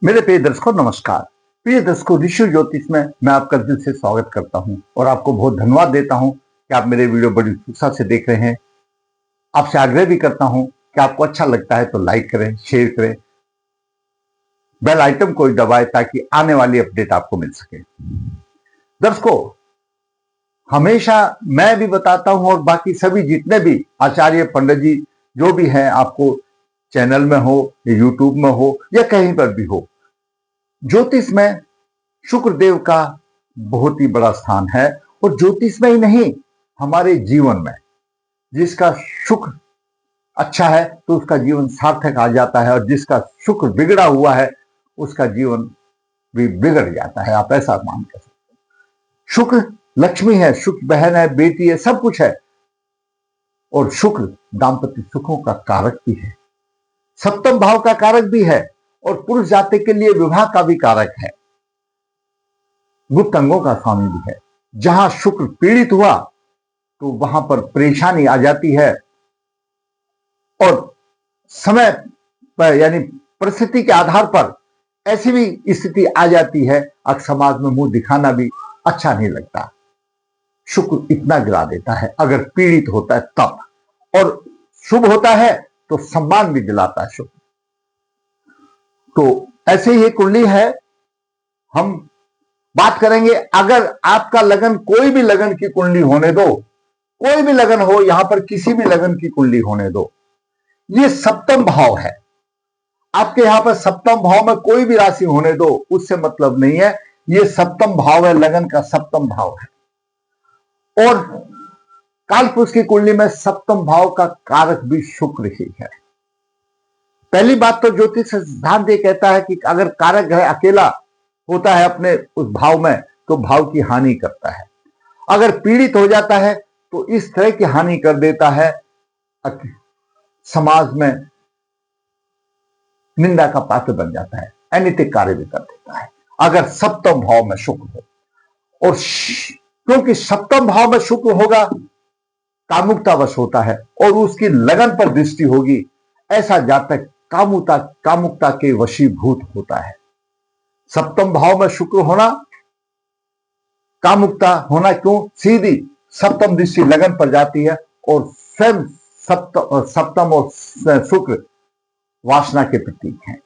मेरे प्रिय दर्शकों नमस्कार। प्रिय दर्शकों, ऋषि ज्योतिष में मैं आपका दिल से स्वागत करता हूं और आपको बहुत धन्यवाद देता हूं कि आप मेरे वीडियो बड़ी उत्साह से देख रहे हैं। आपसे आग्रह भी करता हूं कि आपको अच्छा लगता है तो लाइक करें, शेयर करें, बेल आइटम को दबाएं ताकि आने वाली अपडेट आपको मिल सके। दर्शकों, हमेशा मैं भी बताता हूं और बाकी सभी जितने भी आचार्य पंडित जी जो भी हैं, आपको चैनल में हो या यूट्यूब में हो या कहीं पर भी हो, ज्योतिष में शुक्र देव का बहुत ही बड़ा स्थान है। और ज्योतिष में ही नहीं, हमारे जीवन में जिसका शुक्र अच्छा है तो उसका जीवन सार्थक आ जाता है, और जिसका शुक्र बिगड़ा हुआ है उसका जीवन भी बिगड़ जाता है। आप ऐसा मान कर सकते हैं। शुक्र लक्ष्मी है, शुक्र बहन है, बेटी है, सब कुछ है। और शुक्र दाम्पत्य सुखों का कारक भी है, सप्तम भाव का कारक भी है, और पुरुष जाति के लिए विवाह का भी कारक है, गुप्त अंगों का स्वामी भी है। जहां शुक्र पीड़ित हुआ तो वहां पर परेशानी आ जाती है, और समय पर यानी परिस्थिति के आधार पर ऐसी भी स्थिति आ जाती है, अब समाज में मुंह दिखाना भी अच्छा नहीं लगता। शुक्र इतना गिरा देता है अगर पीड़ित होता है तब, और शुभ होता है तो सम्मान भी दिलाता है शुक्र। तो ऐसे ही कुंडली है। हम बात करेंगे, अगर आपका लगन, कोई भी लगन की कुंडली होने दो, कोई भी लगन हो, यहां पर किसी भी लगन की कुंडली होने दो, ये सप्तम भाव है। आपके यहां पर सप्तम भाव में कोई भी राशि होने दो, उससे मतलब नहीं है। ये सप्तम भाव है, लगन का सप्तम भाव है। और कालपुरुष की कुंडली में सप्तम भाव का कारक भी शुक्र ही है। पहली बात तो ज्योतिष सिद्धांत ये कहता है कि अगर कारक ग्रह अकेला होता है अपने उस भाव में तो भाव की हानि करता है। अगर पीड़ित हो जाता है तो इस तरह की हानि कर देता है, समाज में निंदा का पात्र बन जाता है, अनैतिक कार्य भी कर देता है अगर सप्तम भाव में शुक्र हो। और क्योंकि सप्तम भाव में शुक्र होगा, कामुकतावश होता है और उसकी लगन पर दृष्टि होगी, ऐसा जातक कामुकता के वशीभूत होता है। सप्तम भाव में शुक्र होना, कामुकता होना, क्यों? सीधी सप्तम दृष्टि लगन पर जाती है, और स्वयं सप्तम और शुक्र वासना के प्रतीक हैं।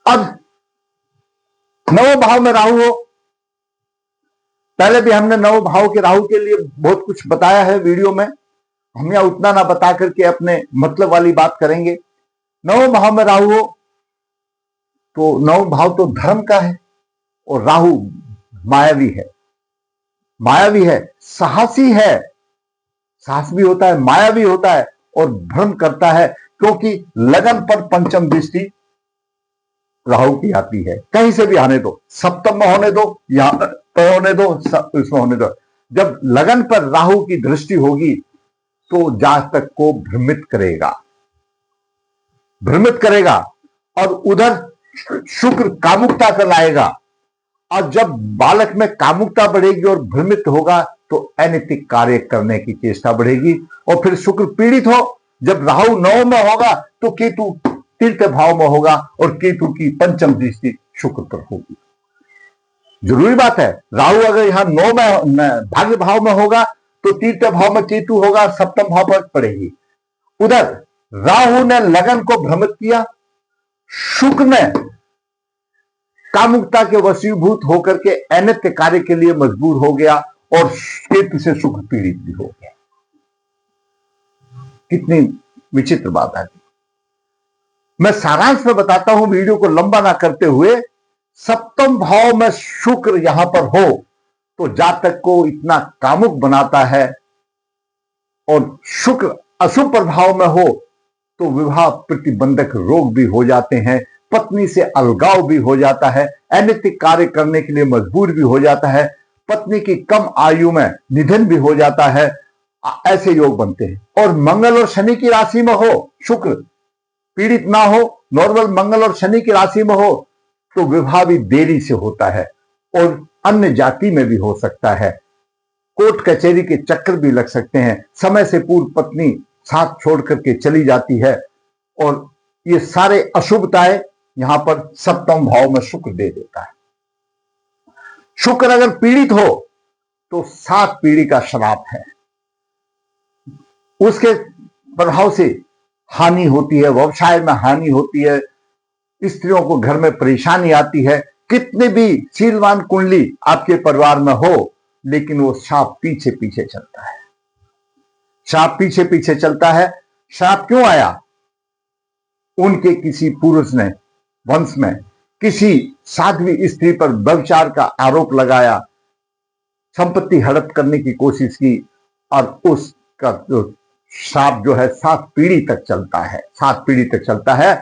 अब नव भाव में राहु हो, पहले भी हमने नव भाव के राहु के लिए बहुत कुछ बताया है वीडियो में, हम यहां उतना ना बता करके अपने मतलब वाली बात करेंगे। नव भाव में राहु हो तो नव भाव तो धर्म का है, और राहु मायावी है, मायावी है, साहसी है, साहस भी होता है, माया भी होता है, और भ्रम करता है, क्योंकि लगन पर पंचम दृष्टि राहु की आती है। कहीं से भी आने दो, सप्तम में होने दो, यहां पर होने दो, इसमें होने दो, जब लगन पर राहु की दृष्टि होगी तो जातक को भ्रमित करेगा, भ्रमित करेगा। और उधर शुक्र कामुकता कर लाएगा, और जब बालक में कामुकता बढ़ेगी और भ्रमित होगा तो अनैतिक कार्य करने की चेष्टा बढ़ेगी। और फिर शुक्र पीड़ित हो, जब राहु नौ में होगा तो केतु तीर्थ भाव में होगा, और केतु की पंचम दृष्टि शुक्र पर होगी। जरूरी बात है, राहु अगर यहां नौ में भाग्य भाव में होगा तो तीर्थ भाव में केतु होगा, सप्तम भाव पर पड़ेगी। उधर राहु ने लगन को भ्रमित किया, शुक्र ने कामुकता के वशीभूत होकर के अनैतिक कार्य के लिए मजबूर हो गया, और केतु से शुक्र पीड़ित भी हो गया। कितनी विचित्र बात है। मैं सारांश में बताता हूं, वीडियो को लंबा ना करते हुए। सप्तम भाव में शुक्र यहां पर हो तो जातक को इतना कामुक बनाता है, और शुक्र अशुभ प्रभाव में हो तो विवाह प्रतिबंधक रोग भी हो जाते हैं, पत्नी से अलगाव भी हो जाता है, अनैतिक कार्य करने के लिए मजबूर भी हो जाता है, पत्नी की कम आयु में निधन भी हो जाता है। ऐसे योग बनते हैं। और मंगल और शनि की राशि में हो, शुक्र पीड़ित ना हो, नॉर्मल मंगल और शनि की राशि में हो तो विवाह भी देरी से होता है, और अन्य जाति में भी हो सकता है, कोर्ट कचहरी के चक्कर भी लग सकते हैं, समय से पूर्व पत्नी साथ छोड़ करके चली जाती है, और ये सारे अशुभताएं यहां पर सप्तम भाव में शुक्र दे देता है। शुक्र अगर पीड़ित हो तो 7 पीढ़ी का श्राप है। उसके प्रभाव से हानि होती है, व्यवसाय में हानि होती है, स्त्रियों को घर में परेशानी आती है। कितनी भी शीलवान कुंडली आपके परिवार में हो, लेकिन वो श्राप पीछे पीछे चलता है। श्राप पीछे पीछे चलता है। श्राप क्यों आया? उनके किसी पुरुष ने वंश में किसी साध्वी स्त्री पर व्यभिचार का आरोप लगाया, संपत्ति हड़प करने की कोशिश की, और उसका जो श्राप जो है 7 पीढ़ी तक चलता है। 7 पीढ़ी तक चलता है।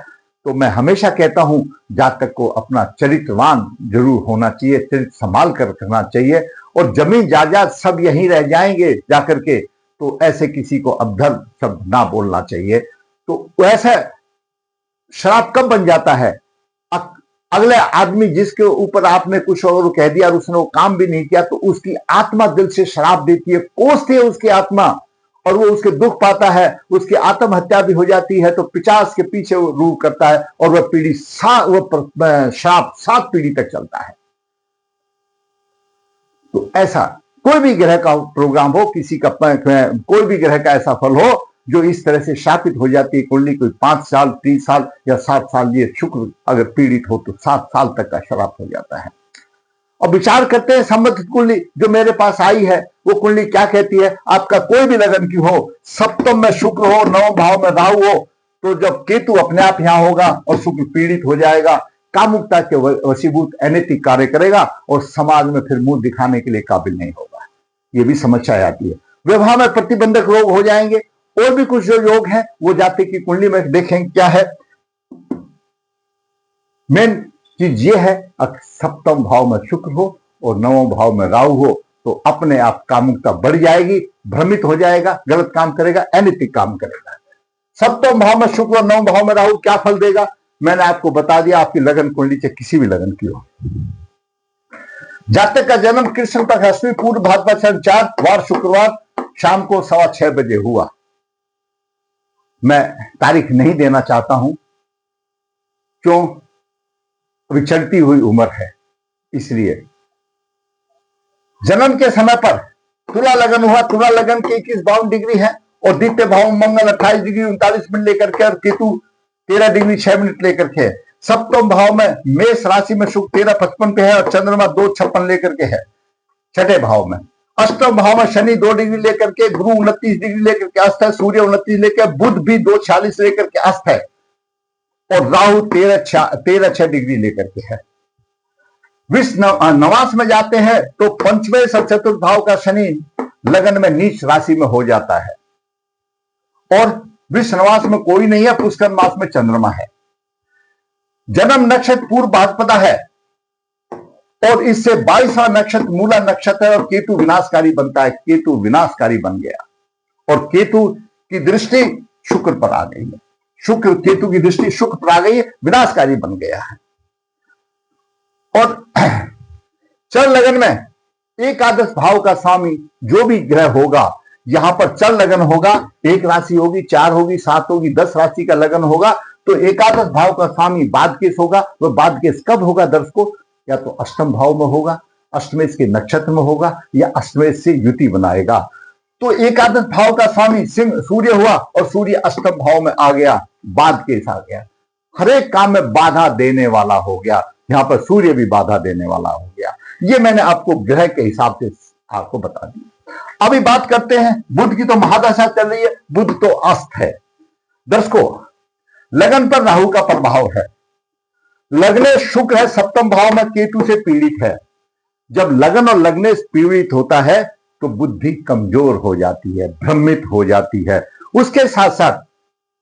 तो मैं हमेशा कहता हूं, जातक को अपना चरित्रवान जरूर होना चाहिए, चरित्र संभाल कर रखना चाहिए। और जमीन जायदाद सब यहीं रह जाएंगे जाकर के, तो ऐसे किसी को अभद्र शब्द ना बोलना चाहिए। तो वैसा श्राप कब बन जाता है? अगले आदमी जिसके ऊपर आपने कुछ और कह दिया और उसने वो काम भी नहीं किया, तो उसकी आत्मा दिल से श्राप देती है, कोसती है उसकी आत्मा, और वो उसके दुख पाता है, उसकी आत्महत्या भी हो जाती है। तो 50 के पीछे वो रूह करता है, और वह पीढ़ी श्राप 7 पीढ़ी तक चलता है। तो ऐसा कोई भी ग्रह का प्रोग्राम हो, किसी का कोई भी ग्रह का ऐसा फल हो जो इस तरह से शापित हो जाती है कुंडली, कोई 5 साल 30 साल या 7 साल, ये शुक्र अगर पीड़ित हो तो 7 साल तक का श्राप हो जाता है। और विचार करते हैं संबंधित कुंडली जो मेरे पास आई है, वो कुंडली क्या कहती है? आपका कोई भी लगन की हो, सप्तम में शुक्र हो, 9 भाव में राहु हो, तो जब केतु अपने आप यहां होगा और शुक्र पीड़ित हो जाएगा, कामुकता के वशीभूत अनैतिक कार्य करेगा और समाज में फिर मुंह दिखाने के लिए काबिल नहीं होगा। ये भी समस्या आती है। विवाह में प्रतिबंधक रोग हो जाएंगे। और भी कुछ जो योग हैं वो जाति की कुंडली में देखें क्या है। मेन चीज ये है, सप्तम भाव में शुक्र हो और 9वें भाव में राहु हो, तो अपने आप कामुकता बढ़ जाएगी, भ्रमित हो जाएगा, गलत काम करेगा, अनैतिक काम करेगा। सप्तम भाव में शुक्र और 9वें भाव में राहु क्या फल देगा? मैंने आपको बता दिया। आपकी लगन कुंडली चाहे किसी भी लगन की हो, जातक का जन्म कृष्ण पक्ष अष्टमी पूर्व भाद्रपद 4 वार शुक्रवार शाम को 6:15 बजे हुआ। मैं तारीख नहीं देना चाहता हूं, क्यों? अभी चलती हुई उम्र है, इसलिए। जन्म के समय पर तुला लगन हुआ। तुला लगन के 21-52 डिग्री है, और द्वितीय भाव मंगल 28 डिग्री 39 मिनट लेकर के, और केतु 13 डिग्री 6 मिनट लेकर के। सप्तम भाव में मेष राशि में शुक्र 13:55 पे है, और चंद्रमा 2:56 लेकर के है छठे भाव में। अष्टम भाव में शनि 2 डिग्री लेकर के, गुरु 29 डिग्री लेकर के अस्त है, सूर्य 29 लेकर, बुध भी 2:46 लेकर के अस्त है, और राहु 13:6 डिग्री लेकर के है। नवास में जाते हैं तो पंचमे से चतुर्थ भाव का शनि लगन में नीच राशि में हो जाता है, और विश्वनवास में कोई नहीं है, पुष्कर मास में चंद्रमा है। जन्म नक्षत्र पूर्व भाद्रपदा है, और इससे 22वां नक्षत्र मूला नक्षत्र है, और केतु विनाशकारी बनता है। केतु विनाशकारी बन गया, और केतु की दृष्टि शुक्र पर आ गई है। शुक्र केतु की दृष्टि शुक्र पर आ गई है, विनाशकारी बन गया है। और चल लगन में एकादश भाव का स्वामी जो भी ग्रह होगा, यहां पर चल लगन होगा, 1 राशि होगी, 4 होगी, 7 होगी, 10 राशि का लगन होगा, तो एकादश भाव का स्वामी बादकेश होगा। वह बादकेश कब होगा दर्शकों? या तो अष्टम भाव में होगा, अष्टमेश के नक्षत्र में होगा, या अष्टमेश से युति बनाएगा। तो एकादश भाव का स्वामी सिंह सूर्य हुआ, और सूर्य अष्टम भाव में आ गया, बादकेश आ गया, हर एक काम में बाधा देने वाला हो गया। यहां पर सूर्य भी बाधा देने वाला हो गया। ये मैंने आपको ग्रह के हिसाब से आपको बता दिया। अभी बात करते हैं बुध की। तो महादशा चल रही है, बुध तो अस्त है। दर्शकों, लगन पर राहु का प्रभाव है। लग्ने शुक्र है, सप्तम भाव में केतु से पीड़ित है। जब लगन और लग्ने पीड़ित होता है तो बुद्धि कमजोर हो जाती है, भ्रमित हो जाती है। उसके साथ साथ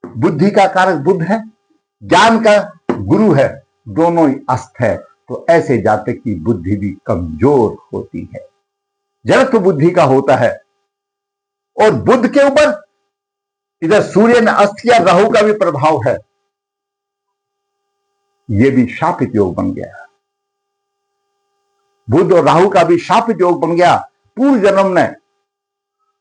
बुद्धि का कारक बुध है, ज्ञान का गुरु है, दोनों ही अस्त है। तो ऐसे जातक की बुद्धि भी कमजोर होती है, जड़त्व बुद्धि का होता है। और बुध के ऊपर इधर सूर्य ने अस्त किया, राहु का भी प्रभाव है, यह भी शापित योग बन गया। बुध और राहु का भी शापित योग बन गया। पूर्व जन्म में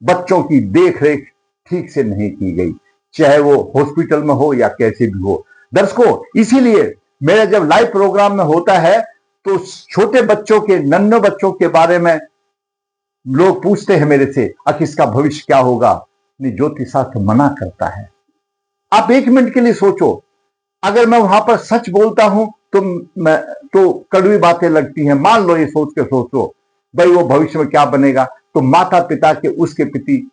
बच्चों की देख रेख ठीक से नहीं की गई, चाहे वो हॉस्पिटल में हो या कैसे भी हो। दर्शकों, इसीलिए मेरे जब लाइव प्रोग्राम में होता है तो छोटे बच्चों के, नन्हे बच्चों के बारे में लोग पूछते हैं मेरे से, इसका भविष्य क्या होगा। नहीं, ज्योतिष शास्त्र मना करता है। आप एक मिनट के लिए सोचो, अगर मैं वहां पर सच बोलता हूं तो कड़वी बातें लगती हैं। मान लो ये सोच के सोचो भाई वो भविष्य में क्या बनेगा, तो माता पिता के उसके प्रति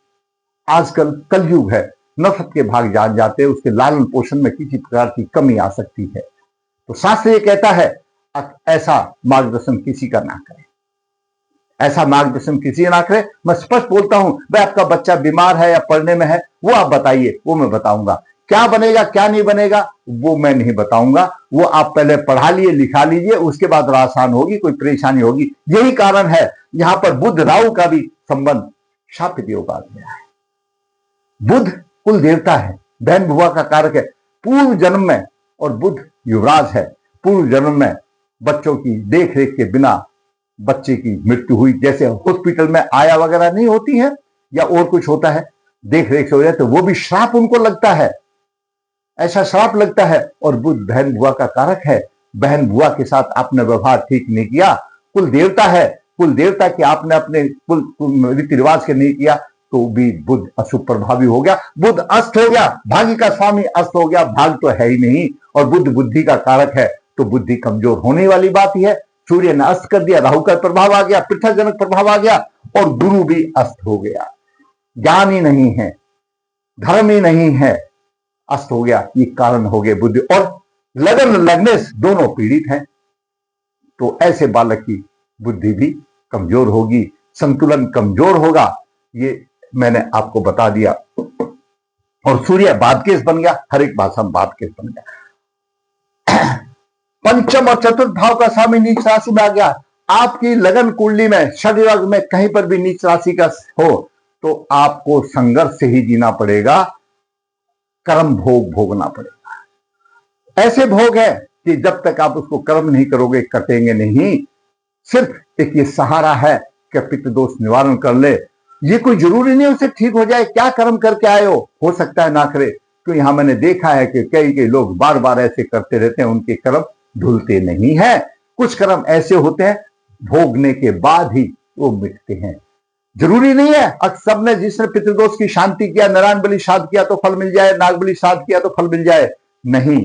आजकल कलयुग है, नफरत के भाग जान जाते हैं, उसके लालन पोषण में किसी प्रकार की कमी आ सकती है। तो शास्त्र ये कहता है ऐसा मार्गदर्शन किसी का ना करें, ऐसा मार्गदर्शन किसी ना करे। मैं स्पष्ट बोलता हूं, भाई आपका बच्चा बीमार है या पढ़ने में है, वो आप बताइए, वो मैं बताऊंगा। क्या बनेगा क्या नहीं बनेगा वो मैं नहीं बताऊंगा, वो आप पहले पढ़ा लिए लिखा लीजिए, उसके बाद आसान होगी, कोई परेशानी होगी। यही कारण है यहां पर बुध राहु का भी संबंध शापित योग आ गया है। बुध कुल देवता है, बहन बुआ का कारक है पूर्व जन्म में, और बुध युवराज है। पूर्व जन्म में बच्चों की देख रेख के बिना बच्चे की मृत्यु हुई, जैसे हॉस्पिटल में आया वगैरह नहीं होती है या और कुछ होता है, देख रेख से हो जाए तो वो भी श्राप उनको लगता है, ऐसा श्राप लगता है। और बुध बहन बुआ का कारक है, बहन बुआ के साथ आपने व्यवहार ठीक नहीं किया, कुल देवता है, कुल देवता के आपने अपने कुल रीति रिवाज के नहीं किया तो भी बुध अशुभ प्रभावी हो गया, बुध अस्त हो गया, भाग्य का स्वामी अस्त हो गया, भाग तो है ही नहीं। और बुध बुद्धि का कारक है, तो बुद्धि कमजोर होने वाली बात ही है। सूर्य ने अस्त कर दिया, राहु का प्रभाव आ गया, पृथकजनक प्रभाव आ गया, और गुरु भी अस्त हो गया, ज्ञान ही नहीं है, धर्म ही नहीं है, अस्त हो गया। ये कारण हो गए बुद्धि और लगन लगने से दोनों पीड़ित हैं। तो ऐसे बालक की बुद्धि भी कमजोर होगी, संतुलन कमजोर होगा, ये मैंने आपको बता दिया। और सूर्य बादकेश बन गया, हर एक भाषा में बादकेश बन गया। पंचम और चतुर्थ भाव का स्वामी नीच राशि में आ गया। आपकी लगन कुंडली में, षड्योग में कहीं पर भी नीच राशि का हो तो आपको संघर्ष से ही जीना पड़ेगा, कर्म भोग भोगना पड़ेगा। ऐसे भोग है कि जब तक आप उसको कर्म नहीं करोगे कटेंगे नहीं। सिर्फ एक ये सहारा है कि पितृ दोष निवारण कर ले, ये कोई जरूरी नहीं उसे ठीक हो जाए। क्या कर्म करके आए हो सकता है ना करे, तो यहां मैंने देखा है कि कई लोग बार बार ऐसे करते रहते हैं, उनके कर्म धुलते नहीं है। कुछ कर्म ऐसे होते हैं भोगने के बाद ही वो मिटते हैं, जरूरी नहीं है। अब सबने जिसने पितृदोष की शांति किया, नारायण बलि श्राद्ध किया तो फल मिल जाए, नाग बलि श्राद्ध किया तो फल मिल जाए, नहीं।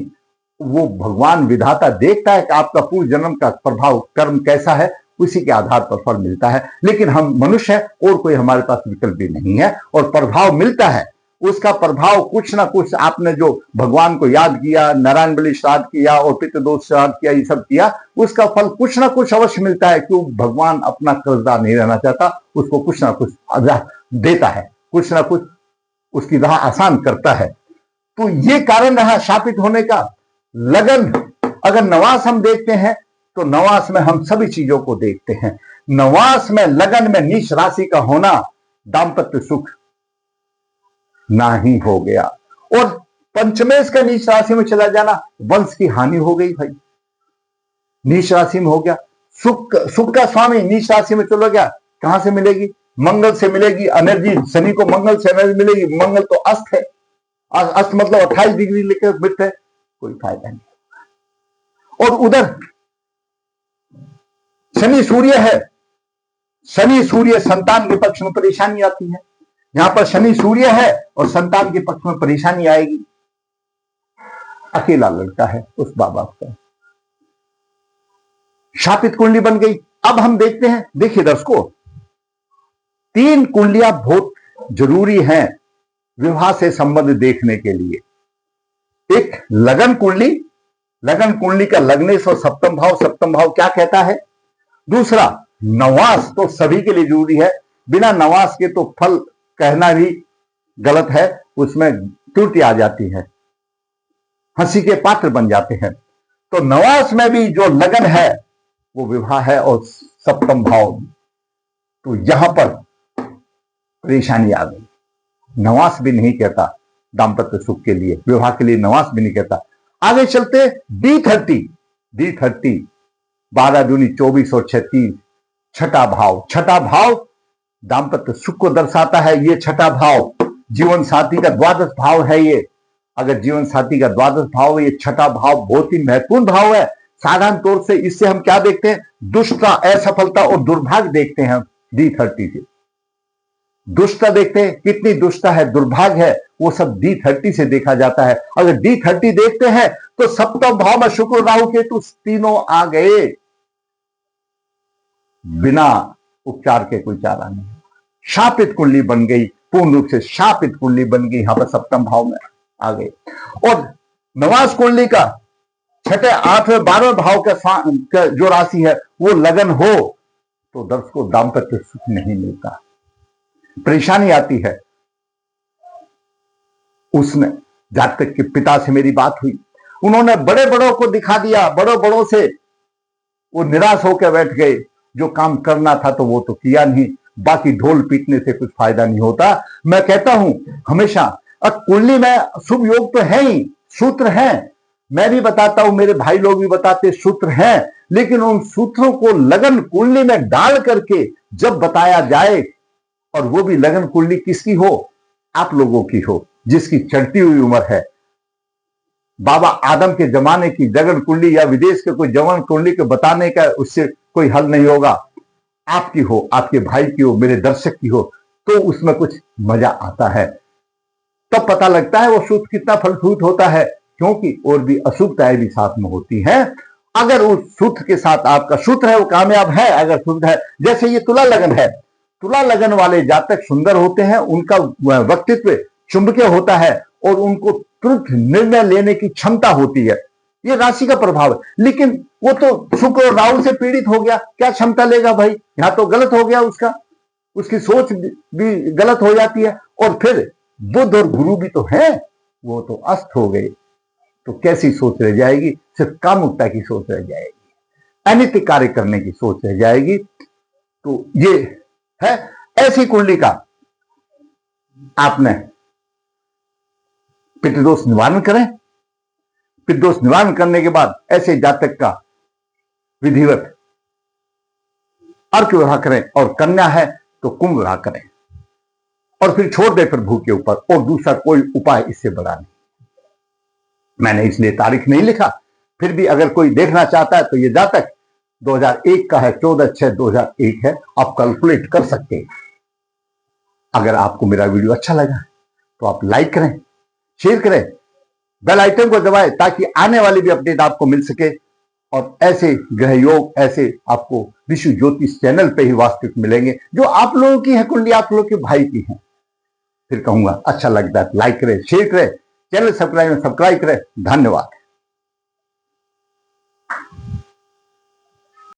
वो भगवान विधाता देखता है कि आपका पूर्व जन्म का प्रभाव कर्म कैसा है, उसी के आधार पर फल मिलता है। लेकिन हम मनुष्य हैं और कोई हमारे पास विकल्प भी नहीं है, और प्रभाव मिलता है, उसका प्रभाव कुछ ना कुछ आपने जो भगवान को याद किया, नारायण बलि श्राद्ध किया और पितृदोष श्राद्ध किया, ये सब किया, उसका फल कुछ ना कुछ अवश्य मिलता है। क्यों? भगवान अपना कर्जदार नहीं रहना चाहता, उसको कुछ ना कुछ देता है, कुछ ना कुछ उसकी राह आसान करता है। तो ये कारण रहा शापित होने का। लगन, अगर नवास हम देखते हैं तो नवास में हम सभी चीजों को देखते हैं। नवास में लगन में नीच राशि का होना, दाम्पत्य सुख ना ही हो गया। और पंचमेश का नीच राशि में चला जाना, वंश की हानि हो गई भाई, नीच राशि में हो गया। सुख का स्वामी नीच राशि में चला गया, कहां से मिलेगी? मंगल से मिलेगी एनर्जी। शनि को मंगल से एनर्जी मिलेगी, मंगल तो अस्त है, अस्त मतलब 28 डिग्री लेकर मिट है, कोई फायदा नहीं। और उधर शनि सूर्य है, शनि सूर्य संतान के पक्ष में परेशानी आती है। यहां पर शनि सूर्य है और संतान के पक्ष में परेशानी आएगी। अकेला लड़का है उस बाबा का, शापित कुंडली बन गई। अब हम देखते हैं, देखिए दर्शकों, 3 कुंडलियां बहुत जरूरी हैं विवाह से संबंध देखने के लिए। एक लगन कुंडली, लगन कुंडली का लग्नेश और सप्तम भाव, सप्तम भाव क्या कहता है। दूसरा नवास, तो सभी के लिए जरूरी है, बिना नवास के तो फल कहना भी गलत है, उसमें त्रुटि आ जाती है, हंसी के पात्र बन जाते हैं। तो नवास में भी जो लगन है वो विवाह है और सप्तम भाव, तो यहां पर परेशानी आ गई। नवास भी नहीं कहता दाम्पत्य सुख के लिए, विवाह के लिए नवास भी नहीं कहता। आगे चलते D30, 12 दूनी 24 और 36, छठा भाव। छठा भाव दाम्पत्य सुख को दर्शाता है। ये छठा भाव जीवन साथी का द्वादश भाव है ये। अगर जीवन साथी का द्वादश भाव है, ये छठा भाव बहुत ही महत्वपूर्ण भाव है। साधारण तौर से इससे हम क्या देखते हैं? दुष्टता, असफलता और दुर्भाग्य देखते हैं। D30 से दुष्टता देखते हैं, कितनी दुष्टता है, दुर्भाग्य है, वो सब D30 से देखा जाता है। अगर D30 देखते हैं तो सप्तम भाव में शुक्र राहु केतु तीनों आ गए, बिना उपचार के कोई चारा नहीं। शापित कुंडली बन गई, पूर्ण रूप से शापित कुंडली बन गई, यहां पर सप्तम भाव में आ गई। और नवास कुंडली का छठे, आठवें, 12वें भाव का जो राशि है वो लगन हो तो दर्शकों दाम्पत्य सुख नहीं मिलता, परेशानी आती है। उसने जातक के पिता से मेरी बात हुई, उन्होंने बड़े बड़ों को दिखा दिया, बड़ों बड़ों से वो निराश होकर बैठ गए। जो काम करना था तो वो तो किया नहीं, बाकी ढोल पीटने से कुछ फायदा नहीं होता। मैं कहता हूं हमेशा, कुंडली में शुभ योग तो है ही, सूत्र हैं, मैं भी बताता हूं, मेरे भाई लोग भी बताते, सूत्र हैं, लेकिन उन सूत्रों को लगन कुंडली में डाल करके जब बताया जाए, और वो भी लगन कुंडली किसकी हो? आप लोगों की हो, जिसकी चढ़ती हुई उम्र है। बाबा आदम के जमाने की लगन कुंडली या विदेश के कोई जवान कुंडली को बताने का उससे कोई हल नहीं होगा। आपकी हो, आपके भाई की हो, मेरे दर्शक की हो, तो उसमें कुछ मजा आता है। तब पता लगता है वो सूत्र कितना फलप्रूत होता है, क्योंकि और भी अशुभताएं भी साथ में होती हैं। अगर उस सूत्र के साथ आपका सूत्र है वो कामयाब है, अगर सूत्र है, जैसे ये तुला लगन है, तुला लगन वाले जातक सुंदर होते हैं, उनका व्यक्तित्व चुंबकीय होता है और उनको तुरंत निर्णय लेने की क्षमता होती है। ये राशि का प्रभाव है। लेकिन वो तो शुक्र और राहु से पीड़ित हो गया, क्या क्षमता लेगा भाई? यहां तो गलत हो गया, उसकी सोच भी गलत हो जाती है। और फिर बुध और गुरु भी तो है, वो तो अस्त हो गए, तो कैसी सोच रह जाएगी? सिर्फ कामुकता की सोच रह जाएगी, अनित्य कार्य करने की सोच रह जाएगी। तो ये है, ऐसी कुंडली का आपने पितृदोष निवारण करें। पितृदोष निवारण करने के बाद ऐसे जातक का विधिवत अर्क विवाह करें, और कन्या है तो कुंभ विवाह करें, और फिर छोड़ दे प्रभु के ऊपर, और दूसरा कोई उपाय इससे बड़ा नहीं। मैंने इसलिए तारीख नहीं लिखा, फिर भी अगर कोई देखना चाहता है तो ये जातक 2001 का है, 14/6/2001 है, आप कैलकुलेट कर सकते हैं। अगर आपको मेरा वीडियो अच्छा लगा तो आप लाइक करें, शेयर करें, बेल आइकन को दबाएं, ताकि आने वाली भी अपडेट आपको मिल सके। और ऐसे ग्रह योग ऐसे आपको विश्व ज्योतिष चैनल पे ही वास्तविक मिलेंगे, जो आप लोगों की है कुंडली, आप लोगों के भाई की है। फिर कहूंगा अच्छा लगता है लाइक करें, शेयर करें, चैनल सब्सक्राइब करें। धन्यवाद।